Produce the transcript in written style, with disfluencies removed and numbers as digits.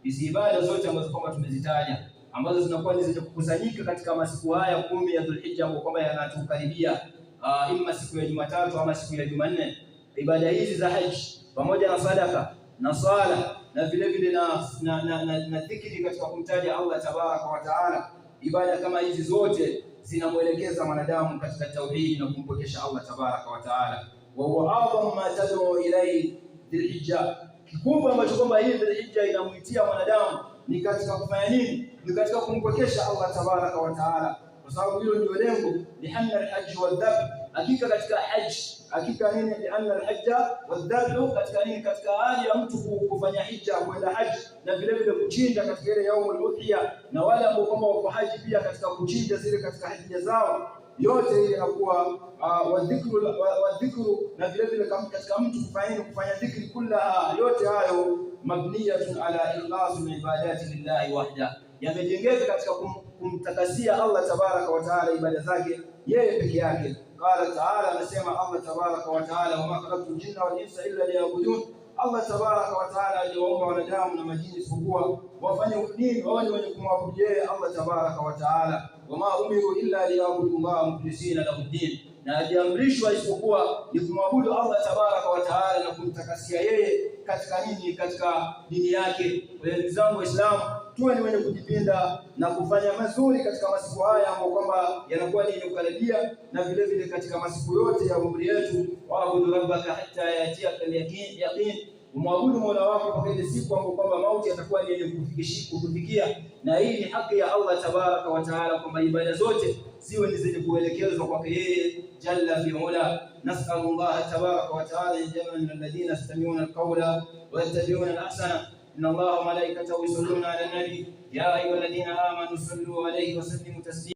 Hizi ibada zote ambazo kwamba tumezitaja ambazo zinakuwa ni zenye kukusanyika katika masiku haya 10 ya Dhulhijja ambapo kwamba yanatukaribia, ima siku ya Jumatatu ama siku ya Jumanne, ibada hizi za haji pamoja na sadaka na swala na vile vile na dhikri katika kumtaja Allah tabaraka wa taala, ibada kama hizi zote zinamuelekeza mwanadamu katika tauhid na kumpokesha Allah tabaraka wa taala. Wa huwa a'zamu ma tad'u ilayhi Dhulhijja, kikubwa ambacho kwamba hii Dhulhijja inamuitia mwanadamu ni katika kufanya nini? Ni katika kumpokesha Allah tabaraka wa taala, kwa sababu hilo ndio lengo lianna alhajj wadhabh. Hakika katika haji, hakika nini? Lianna alhajja wadhabh, katika nini? Katika hali ya mtu kufanya hija, kwenda haji na vile vile kuchinja katika ile yaumul udhiya, na wale ambao kama wako haji pia katika kuchinja zile katika hija zao, yote ile inakuwa wadhikru na vile vile katika mtu kufanya dhikri kullaha, yote hayo mabniyatun ala ikhlasil ibadati lillahi wahda, yamejengeka katika kumtakasia Allah tabaraka wa taala ibada zake yeye peke yake. Qala taala, anasema Allah tabaraka wa taala, wama khalaqtul jinna wal insa illa liya'budun. Allah tabaraka wa taala aliwaumba wanadamu na majini isipokuwa wafanye nini? Wao ni wenye kumwabudu yeye Allah tabaraka wa taala. Wama umiru illa liya'budu Allah mukhlisina lahu din, na aliamrishwa isipokuwa ni kumwabudu Allah tabaraka wa taala na kumtakasia yeye katika nini? Katika dini yake. Ndugu zangu Waislamu, tuwe ni wenye kujipinda na kufanya mazuri katika masiku haya ambayo kwamba yanakuwa ni kukaribia, na vile vile katika masiku yote ya umri yetu. Waabudu rabbaka hatta yatiyaka al-yaqin, umwabudu Mola wako mpaka ile siku ambayo kwamba mauti yatakuwa ni yenye kukufikia. Na hii ni haki ya Allah tabaraka wa taala, kwamba ibada zote ziwe ni zenye kuelekezwa kwake yeye jalla fi ula. Nas'alu Allah tabaraka wa taala yaj'alna alladhina yastami'una alqawla wa yattabi'una ahsana. Inna Allaha wa malaikatahu yusalluna ala nabi ya ayyuhalladhina amanu sallu alayhi wa sallimu taslima.